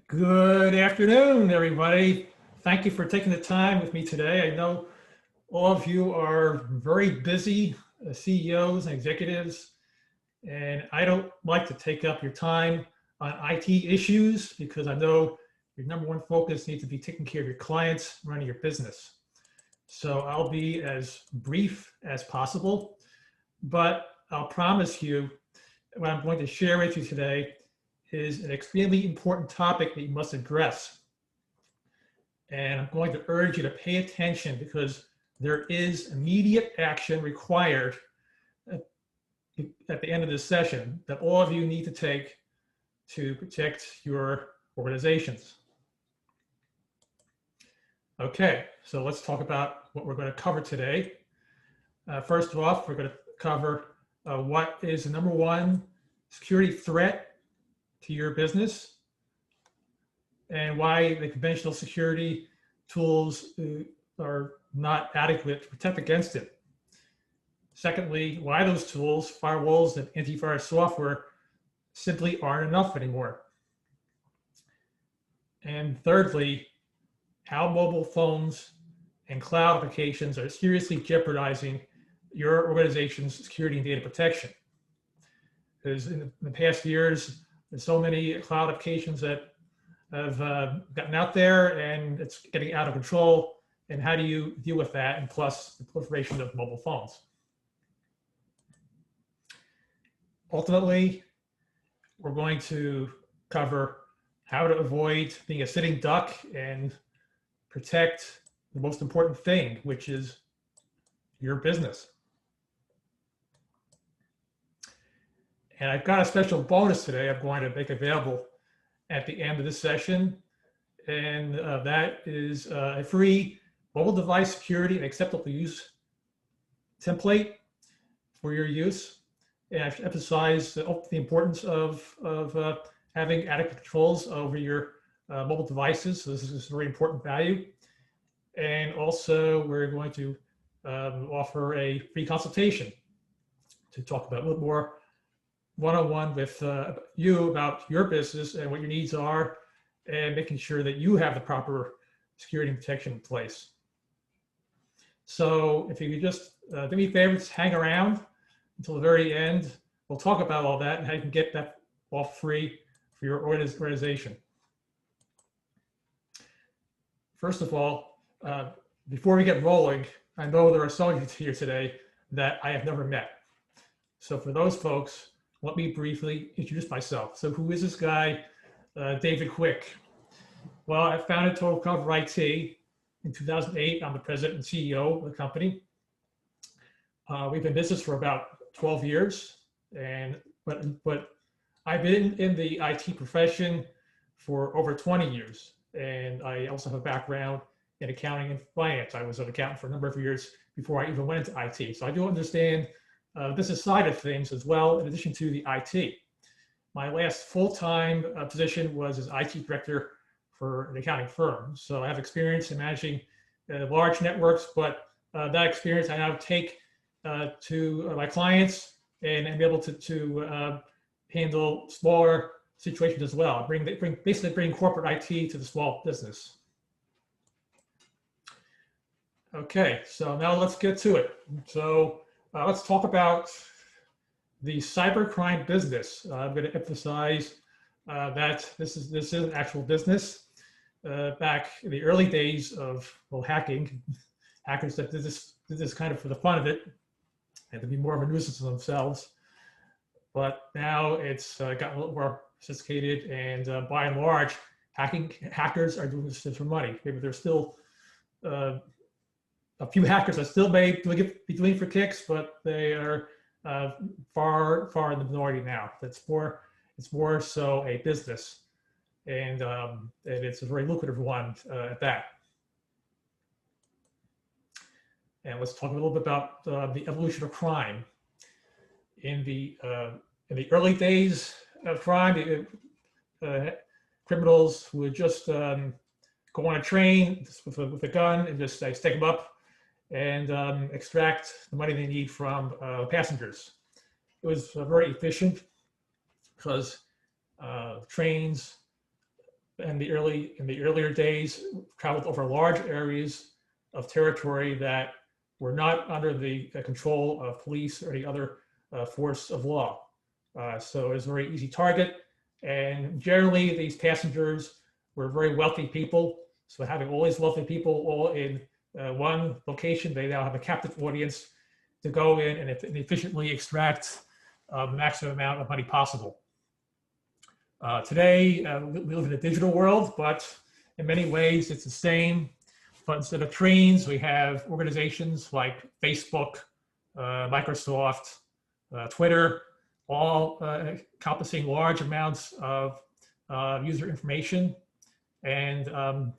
Good afternoon, everybody. Thank you for taking the time with me today. I know all of you are very busy CEOs and executives, and I don't like to take up your time on IT issues because I know your number one focus needs to be taking care of your clients, running your business. So I'll be as brief as possible, but I'll promise you what I'm going to share with you today is an extremely important topic that you must address. And I'm going to urge you to pay attention because there is immediate action required at the end of this session that all of you need to take to protect your organizations. Okay, so let's talk about what we're going to cover today. First off, we're going to cover what is the number one security threat to your business and why the conventional security tools are not adequate to protect against it. Secondly, why those tools, firewalls and antivirus software, simply aren't enough anymore. And thirdly, how mobile phones and cloud applications are seriously jeopardizing your organization's security and data protection. Because in the past years, there's so many cloud applications that have gotten out there and it's getting out of control. And how do you deal with that? And plus the proliferation of mobile phones. Ultimately, we're going to cover how to avoid being a sitting duck and protect the most important thing, which is your business. And I've got a special bonus today I'm going to make available at the end of this session. And that is a free mobile device security and acceptable use template for your use. And I've emphasized the importance of having adequate controls over your mobile devices. So this is a very important value. And also we're going to offer a free consultation to talk about a little more one-on-one with you about your business and what your needs are and making sure that you have the proper security and protection in place. So if you could just do me favors, hang around until the very end. We'll talk about all that and how you can get that all free for your organization. First of all, before we get rolling, I know there are some of you here today that I have never met. So for those folks, let me briefly introduce myself. So who is this guy, David Quick? Well, I founded Total Cover IT in 2008. I'm the president and CEO of the company. We've been in business for about 12 years, but I've been in the IT profession for over 20 years. And I also have a background in accounting and finance. I was an accountant for a number of years before I even went into IT. So I do understand the business side of things as well, in addition to the IT. My last full-time position was as IT director for an accounting firm. So I have experience in managing large networks, but that experience I now take to my clients and be able to handle smaller situations as well. Basically bring corporate IT to the small business. Okay, so now let's get to it. So let's talk about the cybercrime business. I'm going to emphasize that this is an actual business. Back in the early days of hacking, hackers that did this kind of for the fun of it, and to be more of a nuisance to themselves. But now it's gotten a little more sophisticated, and by and large, hackers are doing this for money. Maybe there's still a few hackers that still may be doing it for kicks, but they are far in the minority now. It's more so a business, and it's a very lucrative one at that. And let's talk a little bit about the evolution of crime. In the early days of crime, criminals would just go on a train with a gun and just stick them up and extract the money they need from passengers. It was very efficient because trains in the earlier days, traveled over large areas of territory that were not under the control of police or any other force of law. So it was a very easy target. And generally, these passengers were very wealthy people. So having all these wealthy people all in one location, they now have a captive audience to go in and efficiently extract the maximum amount of money possible. Today, we live in a digital world, but in many ways it's the same. But instead of trains, we have organizations like Facebook, Microsoft, Twitter, all encompassing large amounts of user information. And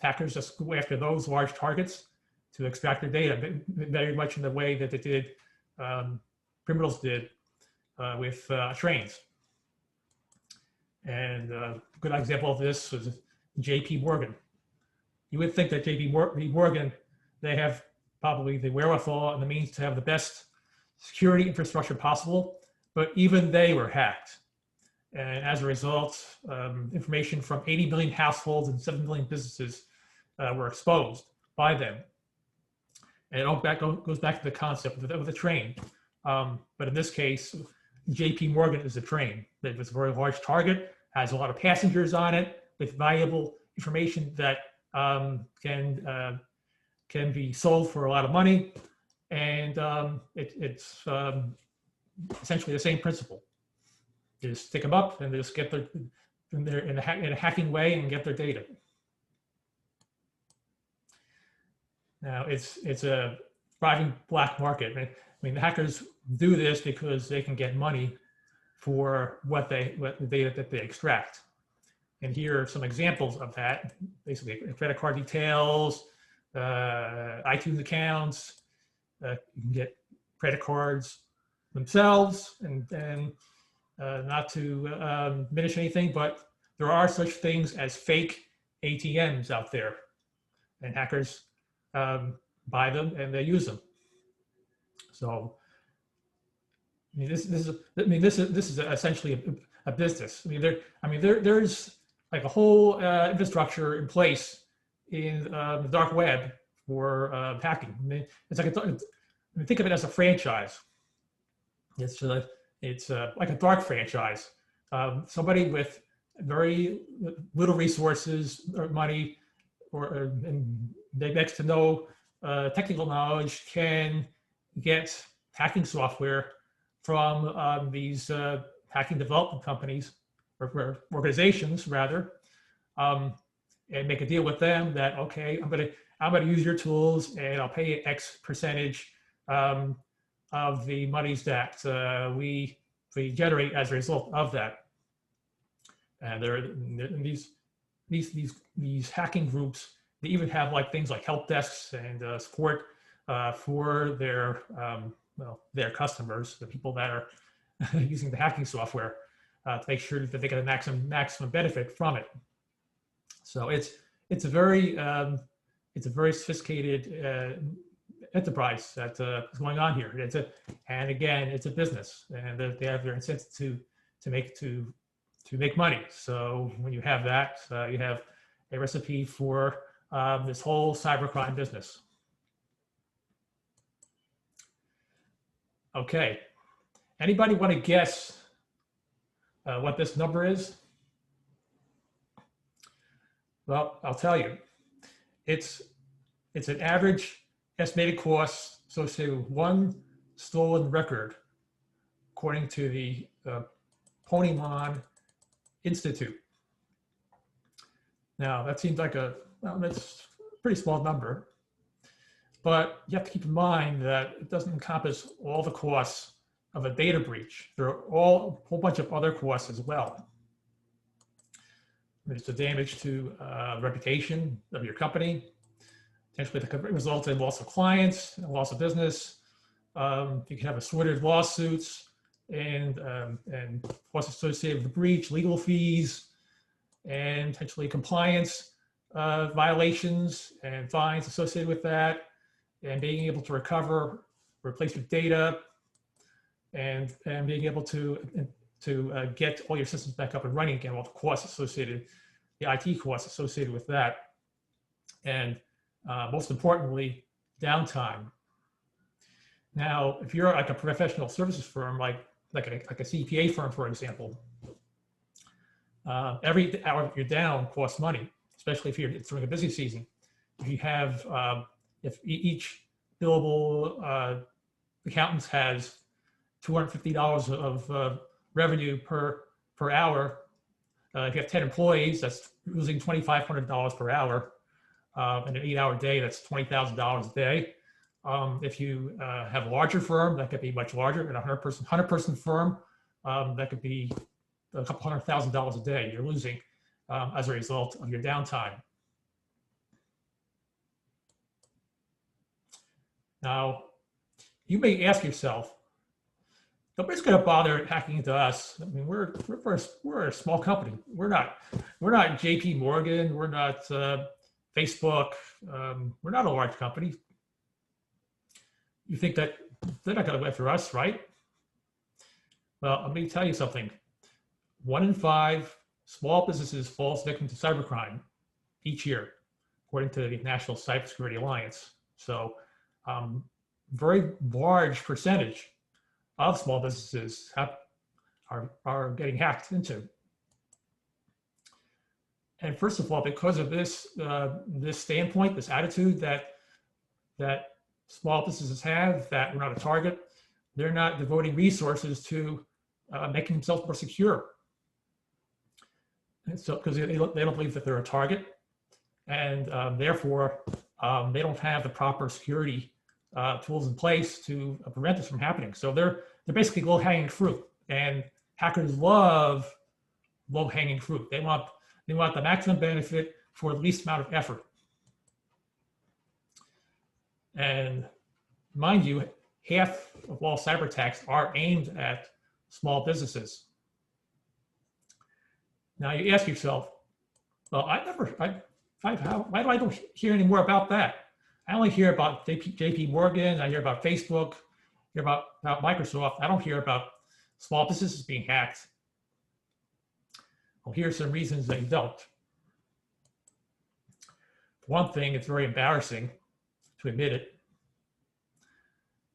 hackers just go after those large targets to extract their data, very much in the way that they did, criminals did with trains. And a good example of this was JP Morgan. You would think that JP Morgan, they have probably the wherewithal and the means to have the best security infrastructure possible, but even they were hacked. And as a result, information from 80 million households and 7 million businesses were exposed by them. And it all goes back to the concept of the train. But in this case, JP Morgan is a train. It was a very large target, has a lot of passengers on it with valuable information that can be sold for a lot of money. And it's essentially the same principle. You just stick them up and they just get in a hacking way and get their data. Now it's a thriving black market. I mean, the hackers do this because they can get money for what the data that they extract. And here are some examples of that. Basically, credit card details, iTunes accounts. You can get credit cards themselves, and not to diminish anything, but there are such things as fake ATMs out there, and hackers buy them and they use them. So, this is essentially a business. There's like a whole infrastructure in place in the dark web for hacking. It's like think of it as a franchise. It's like a dark franchise. Somebody with very little resources or money, and next to no technical knowledge, can get hacking software from these hacking development companies or organizations rather, and make a deal with them that, okay, I'm gonna use your tools and I'll pay you X percentage of the monies that we generate as a result of that. And these hacking groups, they even have like things like help desks and support for their customers, the people that are using the hacking software, to make sure that they get a maximum benefit from it. So it's a very sophisticated enterprise that is going on here. And again, it's a business, and they have their incentive to make money. So when you have that, you have a recipe for this whole cybercrime business. Okay, anybody want to guess what this number is? Well, I'll tell you. It's an average estimated cost associated with one stolen record, according to the Ponemon Institute. Now, that seems like that's a pretty small number, but you have to keep in mind that it doesn't encompass all the costs of a data breach. There are a whole bunch of other costs as well. There's the damage to reputation of your company. Potentially that could result in loss of clients, loss of business. You can have assorted lawsuits and costs associated with the breach, legal fees, and potentially compliance violations and fines associated with that, and being able to recover replacement data, and being able to get all your systems back up and running again, all the costs associated the IT costs associated with that, and most importantly, downtime. Now, if you're like a professional services firm, like a CPA firm, for example, every hour you're down costs money, especially if you're during a busy season. If you have, if each billable accountant has $250 of revenue per hour, if you have 10 employees, that's losing $2,500 per hour. In an 8-hour day, that's $20,000 a day. If you have a larger firm, that could be much larger. In a 100-person firm, that could be a couple $100,000 a day you're losing as a result of your downtime. Now, you may ask yourself, nobody's going to bother hacking into us. I mean, we're a small company. We're not JP Morgan. We're not Facebook. We're not a large company. You think that they're not going to go after us, right? Well, let me tell you something. 1 in 5 small businesses falls victim to cybercrime each year, according to the National Cybersecurity Alliance. So, very large percentage of small businesses are getting hacked into. And first of all, because of this this standpoint, this attitude that small businesses have, that we're not a target, they're not devoting resources to making themselves more secure. And so, because they don't believe that they're a target, and therefore they don't have the proper security tools in place to prevent this from happening. So they're basically low-hanging fruit, and hackers love low-hanging fruit. They want the maximum benefit for the least amount of effort. And mind you, half of all cyber attacks are aimed at small businesses. Now you ask yourself, well, why do I don't hear any more about that? I only hear about JP Morgan, I hear about Facebook, I hear about Microsoft. I don't hear about small businesses being hacked. Well, here's some reasons that you don't. For one thing, it's very embarrassing to admit it.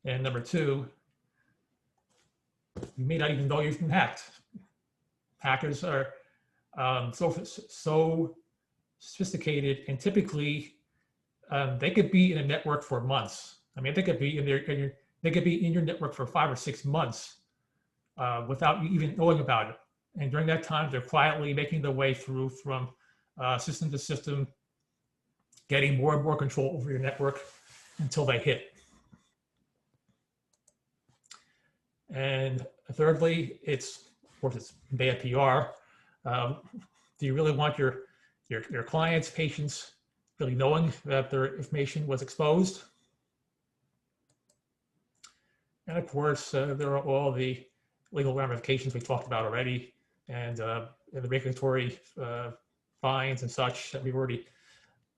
And number two, you may not even know you've been hacked. Hackers are so sophisticated, and typically they could be in a network for months. I mean, they could be in your network for 5 or 6 months without you even knowing about it. And during that time, they're quietly making their way through from system to system, getting more and more control over your network until they hit. And thirdly, of course, it's bad PR. Do you really want your clients, patients, really knowing that their information was exposed? And of course, there are all the legal ramifications we talked about already, and the regulatory fines and such that we've already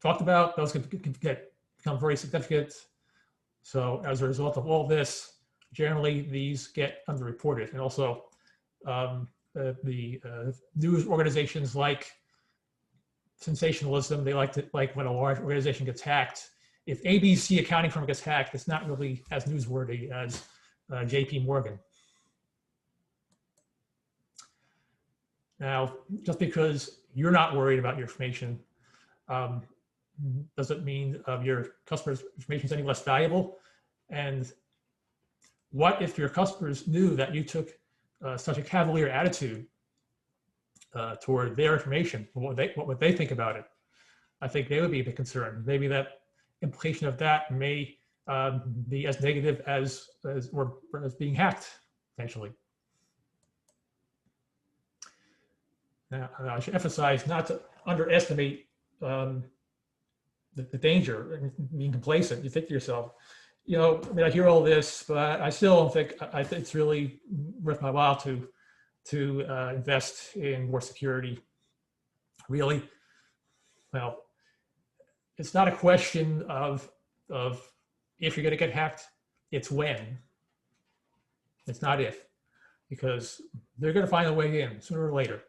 talked about. Those can become very significant. So as a result of all this, generally these get underreported. And also the news organizations like sensationalism. They like when a large organization gets hacked. If ABC accounting firm gets hacked, it's not really as newsworthy as JP Morgan. Now, just because you're not worried about your information doesn't mean your customers' information is any less valuable. And what if your customers knew that you took such a cavalier attitude toward their information? What would they think about it? I think they would be a bit concerned. Maybe that implication of that may be as negative as being hacked, potentially. Now, I should emphasize not to underestimate the danger and being complacent. You think to yourself, you know, I mean, I hear all this, but I still don't think it's really worth my while to invest in more security. Really? Well, it's not a question of if you're going to get hacked, it's when. It's not if, because they're going to find a way in sooner or later.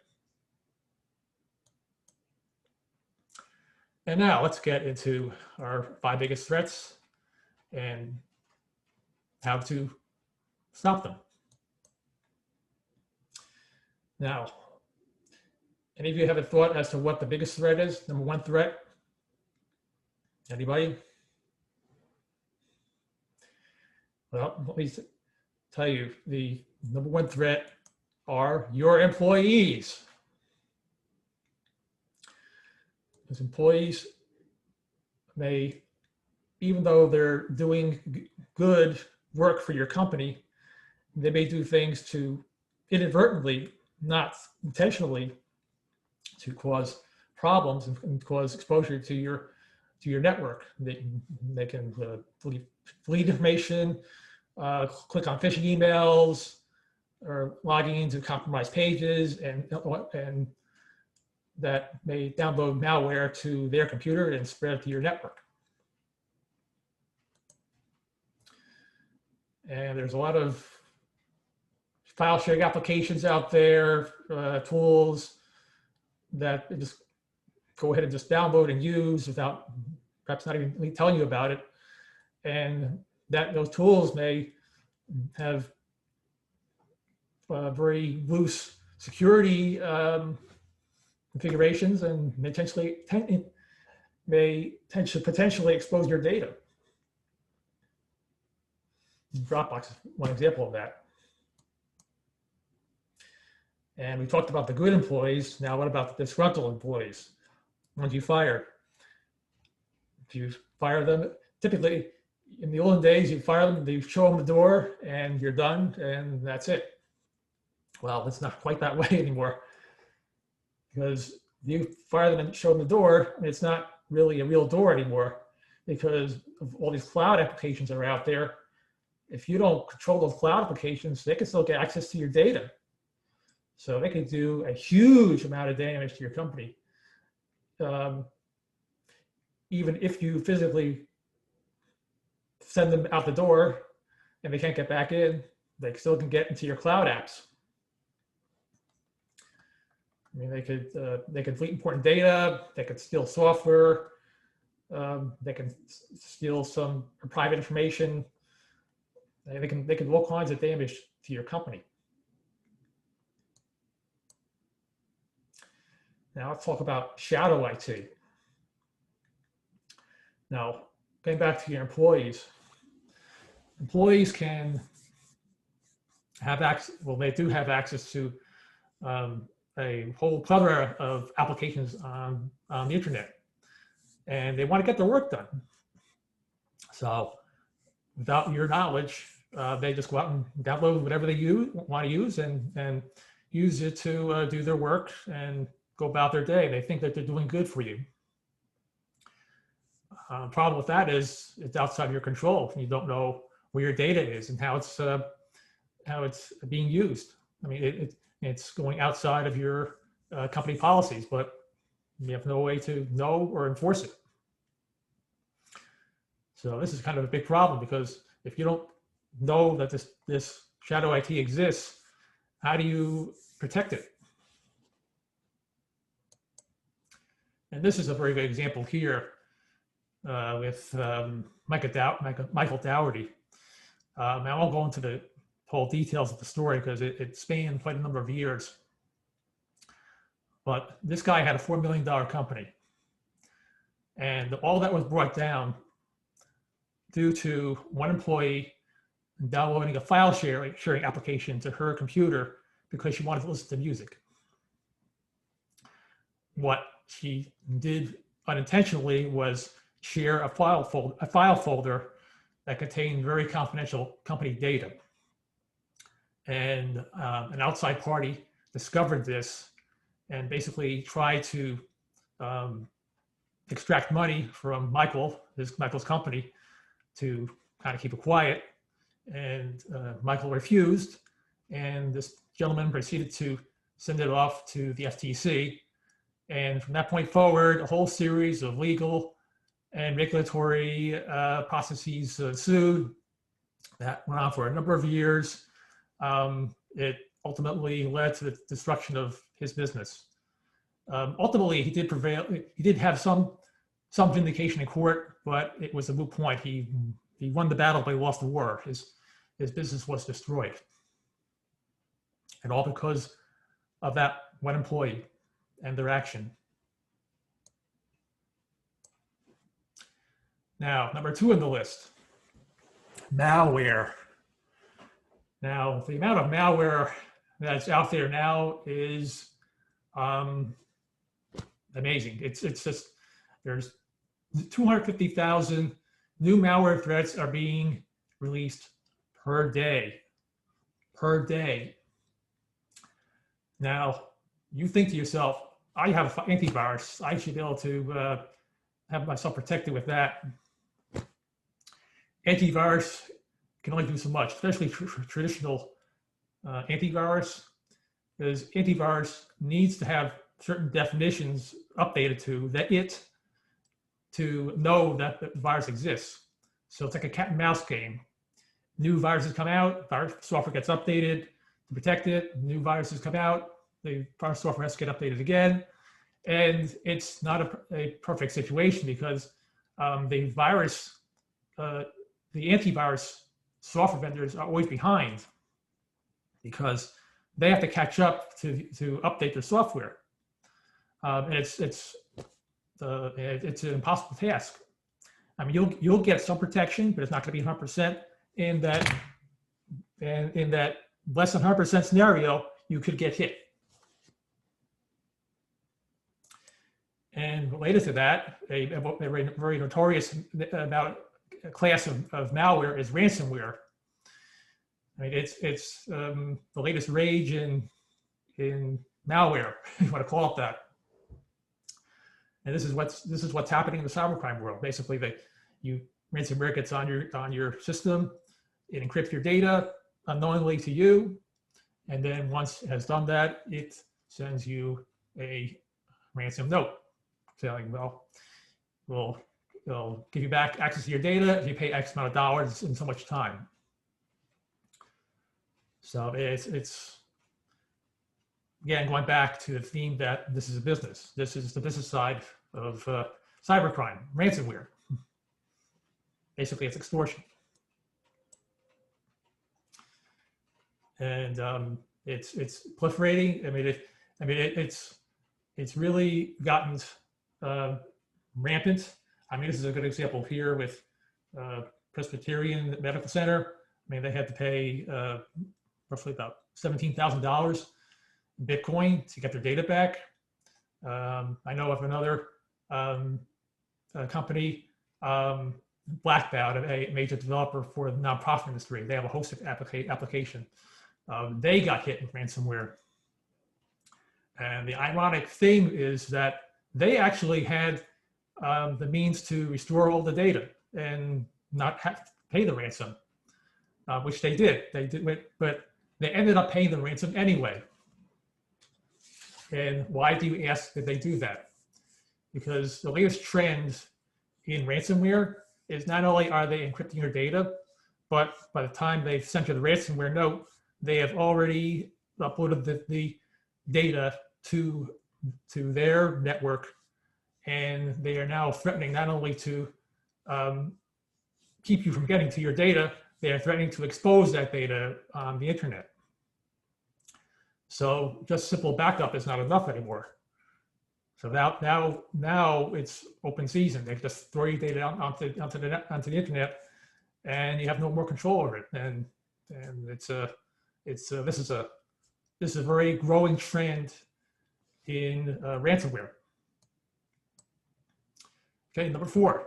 And now let's get into our 5 biggest threats and how to stop them. Now, any of you have a thought as to what the biggest threat is? Number 1 threat? Anybody? Well, let me tell you, the number 1 threat are your employees. Because employees may, even though they're doing good work for your company, they may do things to inadvertently, not intentionally, to cause problems and cause exposure to your network. They can delete information, click on phishing emails, or logging into compromised pages, and that may download malware to their computer and spread it to your network. And there's a lot of file sharing applications out there, tools that just go ahead and just download and use without perhaps not even telling you about it. And that those tools may have very loose security configurations and may potentially expose your data. Dropbox is one example of that. And we talked about the good employees. Now, what about the disgruntled employees? Ones you fire. If you fire them, typically in the olden days, you fire them, you show them the door, and you're done, and that's it. Well, it's not quite that way anymore, because you fire them and show them the door, and it's not really a real door anymore, because of all these cloud applications that are out there. If you don't control those cloud applications, they can still get access to your data. So they can do a huge amount of damage to your company. Even if you physically send them out the door and they can't get back in, they still can get into your cloud apps. I mean, they could delete important data, they could steal software, they can steal some private information, they can do all kinds of damage to your company. Now let's talk about shadow IT. Now, getting back to your employees. Employees can have access, well, they do have access to a whole plethora of applications on the internet, and they want to get their work done. So without your knowledge, they just go out and download whatever they want to use and use it to do their work and go about their day. They think that they're doing good for you. The problem with that is it's outside your control. You don't know where your data is and how it's being used. I mean, it's going outside of your company policies, but you have no way to know or enforce it. So this is kind of a big problem, because if you don't know that this shadow IT exists, how do you protect it? And this is a very good example here with Michael Dougherty. I won't go into the whole details of the story because it spanned quite a number of years. But this guy had a $4 million company. And all that was brought down due to one employee downloading a file sharing application to her computer because she wanted to listen to music. What she did unintentionally was share a file folder that contained very confidential company data. And an outside party discovered this and basically tried to extract money from Michael's company to kind of keep it quiet. And Michael refused, and this gentleman proceeded to send it off to the FTC. And from that point forward, a whole series of legal and regulatory processes ensued that went on for a number of years. It ultimately led to the destruction of his business. Ultimately, he did prevail. He did have some some vindication in court, but it was a moot point. He won the battle, but he lost the war. His business was destroyed. And all because of that one employee and their action. Now, number 2 on the list, malware. Now, the amount of malware that's out there now is amazing. It's just, there's 250,000 new malware threats are being released per day. Now, you think to yourself, I have antivirus. I should be able to have myself protected with that. Antivirus can only do so much, especially for traditional antivirus, because antivirus needs to have certain definitions updated to know that the virus exists. So it's like a cat and mouse game. New viruses come out, virus software gets updated to protect it. New viruses come out, the virus software has to get updated again. And it's not a perfect situation because the antivirus software vendors are always behind because they have to catch up to update their software. And it's an impossible task. I mean, you'll get some protection, but it's not going to be 100%. In that less than 100% scenario, you could get hit. And related to that, a very notorious class of malware is ransomware. I mean, it's the latest rage in malware, if you want to call it that. And this is what's happening in the cybercrime world. Basically, ransomware gets on your system, it encrypts your data unknowingly to you, and then once it has done that, it sends you a ransom note saying, well, we'll give you back access to your data if you pay X amount of dollars in so much time. So it's again going back to the theme that this is a business. This is the business side of cybercrime, ransomware. Basically, it's extortion, and it's proliferating. It's really gotten rampant. I mean, this is a good example here with Presbyterian Medical Center. I mean, they had to pay roughly about $17,000 in Bitcoin to get their data back. I know of another company, Blackbout, a major developer for the nonprofit industry. They have a hosted application. They got hit with ransomware. And the ironic thing is that they actually had the means to restore all the data and not have to pay the ransom, which they did. But they ended up paying the ransom anyway. And why do you ask that they do that? Because the latest trend in ransomware is not only are they encrypting your data, but by the time they've sent you the ransomware note, they have already uploaded the data to their network, and they are now threatening not only to keep you from getting to your data, they are threatening to expose that data on the internet. So just simple backup is not enough anymore. So now it's open season. They just throw your data onto the internet, and you have no more control over it. And this is a very growing trend in ransomware. Okay, number 4,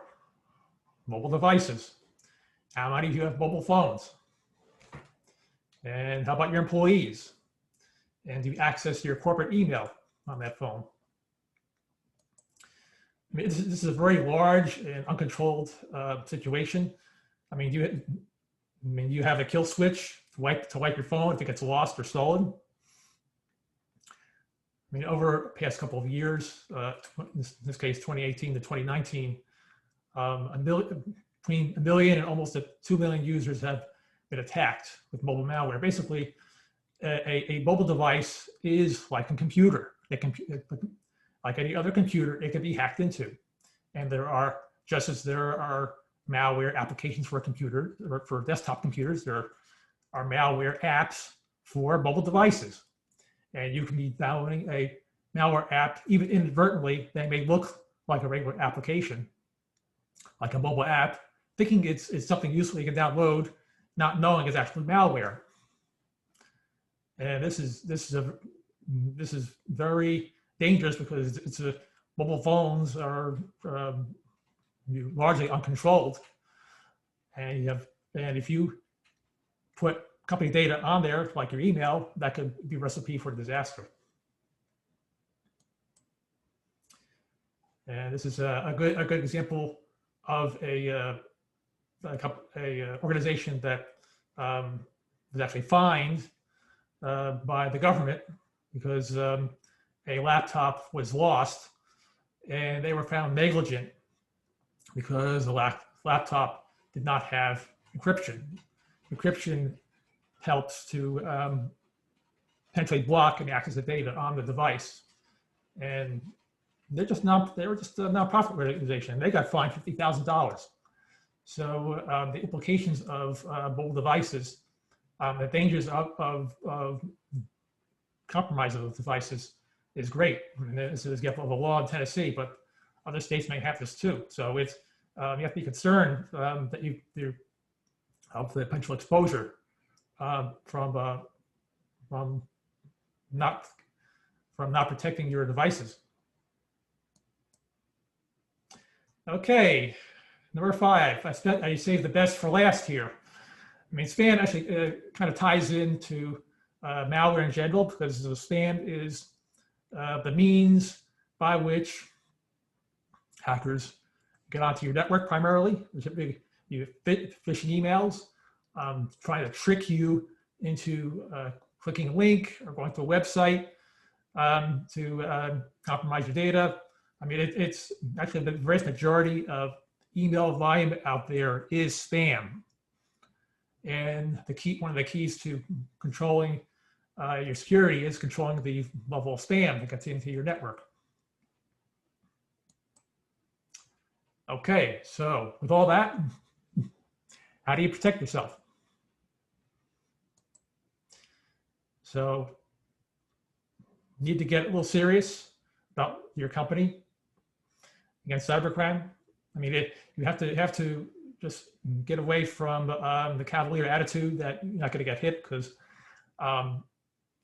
mobile devices. How many of you have mobile phones? And how about your employees? And do you access your corporate email on that phone? I mean, this is a very large and uncontrolled situation. I mean, you have a kill switch to wipe your phone if it gets lost or stolen. I mean, over the past couple of years, in this case, 2018 to 2019, between 1 million and almost 2 million users have been attacked with mobile malware. Basically, a mobile device is like a computer. Like any other computer, it can be hacked into. And there are, just as there are malware applications for a computer or for desktop computers, there are malware apps for mobile devices. And you can be downloading a malware app, even inadvertently, that may look like a regular application, like a mobile app, thinking it's something useful you can download, not knowing it's actually malware. And this is very dangerous because mobile phones are largely uncontrolled, and if you put company data on there, like your email, that could be a recipe for disaster. And this is a good example of a organization that was actually fined by the government because a laptop was lost, and they were found negligent because the laptop did not have encryption. Encryption helps to potentially block any access to data on the device, and they were just a nonprofit organization. They got fined $50,000. So the implications of mobile devices, the dangers of compromise of those devices is great. I mean, this is an example of a law in Tennessee, but other states may have this too. So it's you have to be concerned that you of the potential exposure from not protecting your devices. Okay, number 5. I saved the best for last here. I mean, spam actually kind of ties into malware in general, because the spam is the means by which hackers get onto your network primarily. You phishing emails, trying to trick you into clicking a link or going to a website to compromise your data. I mean, it's actually the vast majority of email volume out there is spam. And one of the keys to controlling your security is controlling the level of spam that gets into your network. Okay, so with all that, how do you protect yourself? So you need to get a little serious about your company against cybercrime. I mean, you have to just get away from the cavalier attitude that you're not going to get hit, because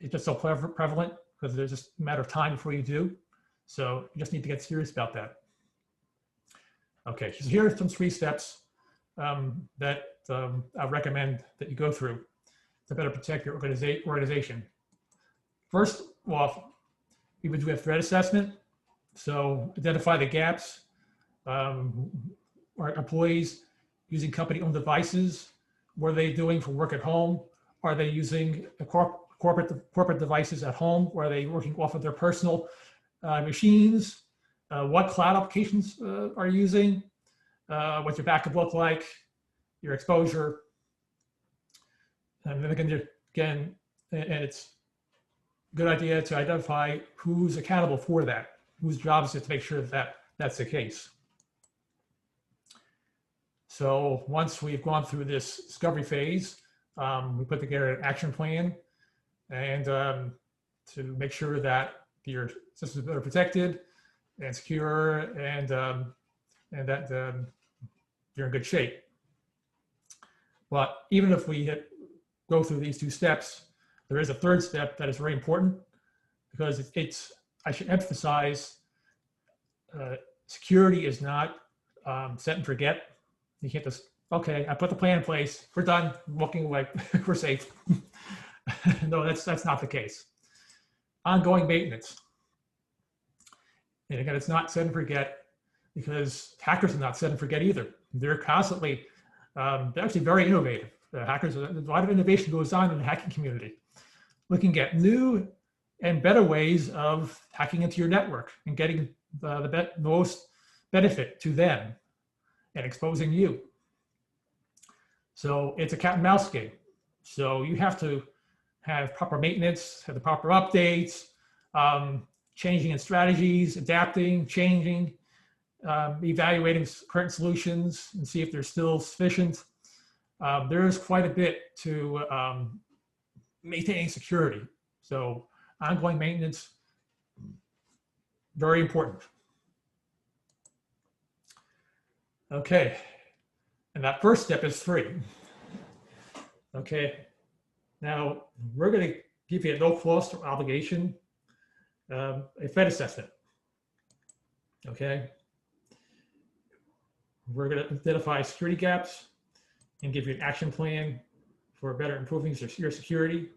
it's just so prevalent, because there's just a matter of time before you do. So you just need to get serious about that. Okay, so here are some 3 steps that I recommend that you go through to better protect your organization. First off, we would do a threat assessment. So identify the gaps. Are employees using company-owned devices? What are they doing for work at home? Are they using corporate devices at home? Or are they working off of their personal machines? What cloud applications are you using? What's your backup look like? Your exposure? And then again, and it's a good idea to identify who's accountable for that, whose job is it to make sure that that's the case. So once we've gone through this discovery phase, we put together an action plan, and to make sure that your systems are protected and secure, and that you're in good shape. But even if we go through these 2 steps, there is a 3rd step that is very important, because I should emphasize, security is not set and forget. You can't just, okay, I put the plan in place, we're done, walking away, we're safe. No, that's not the case. Ongoing maintenance. And again, it's not set and forget, because hackers are not set and forget either. They're constantly, they're actually very innovative. Hackers, a lot of innovation goes on in the hacking community, looking at new and better ways of hacking into your network and getting the most benefit to them and exposing you. So it's a cat and mouse game. So you have to have proper maintenance, have the proper updates, changing in strategies, adapting, changing, evaluating current solutions and see if they're still sufficient. There is quite a bit to maintaining security. So ongoing maintenance, very important. Okay, and that first step is free. Okay, now we're going to give you a no cost or obligation, a threat assessment. Okay, we're going to identify security gaps and give you an action plan for better improving your security.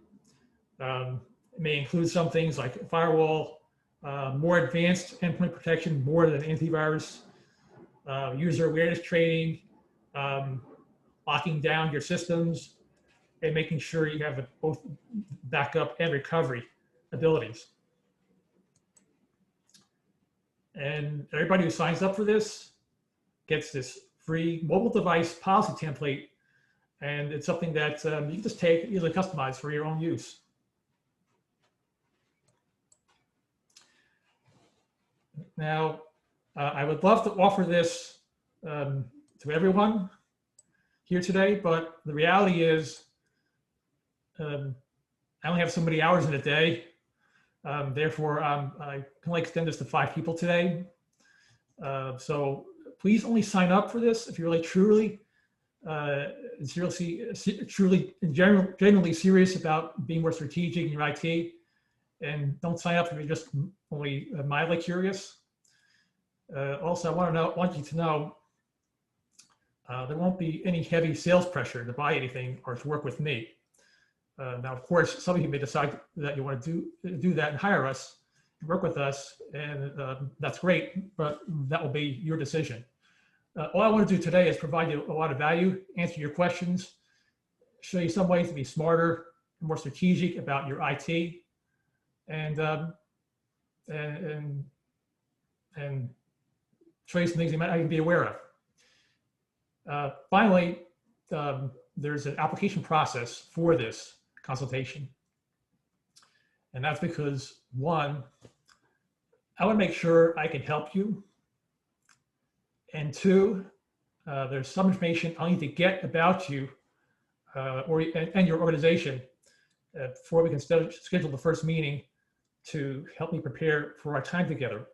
It may include some things like firewall, more advanced endpoint protection, more than antivirus, user awareness training, locking down your systems, and making sure you have both backup and recovery abilities. And everybody who signs up for this gets this free mobile device policy template, and it's something that you can just take, easily customize for your own use. Now, I would love to offer this to everyone here today, but the reality is I only have so many hours in a day. Therefore, I can only extend this to 5 people today. So please only sign up for this if you're really truly genuinely serious about being more strategic in your IT, and don't sign up if you're just only mildly curious. Also, I want you to know there won't be any heavy sales pressure to buy anything or to work with me. Now, of course, some of you may decide that you want to do that and hire us, work with us, and that's great, but that will be your decision. All I want to do today is provide you a lot of value, answer your questions, show you some ways to be smarter and more strategic about your IT, and show you some things you might not even be aware of. Finally, there's an application process for this consultation. And that's because, one, I want to make sure I can help you. And two, there's some information I need to get about you and your organization before we can schedule the first meeting to help me prepare for our time together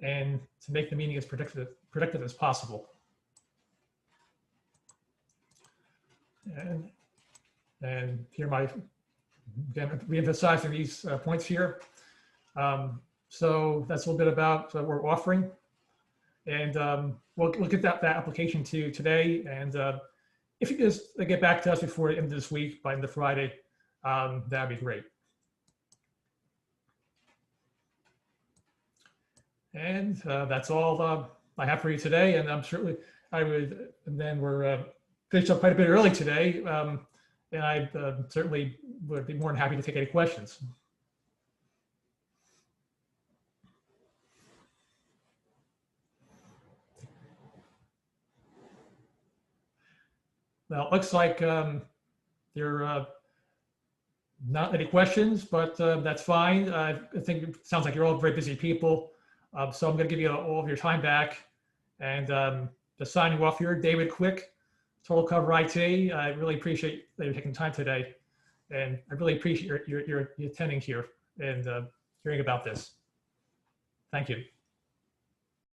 and to make the meeting as productive as possible. And here again, re-emphasizing these points here. So that's a little bit about what we're offering. And we'll get that application to you today. And if you just get back to us before the end of this week, by the end of Friday, that'd be great. And that's all I have for you today. And I'm certainly, we're finished up quite a bit early today. And I certainly would be more than happy to take any questions. Well, it looks like there are not any questions, but that's fine. I think it sounds like you're all very busy people. So I'm going to give you all of your time back. And just signing off here, David Quick, Total Cover IT. I really appreciate that you're taking time today. And I really appreciate your attending here and hearing about this. Thank you.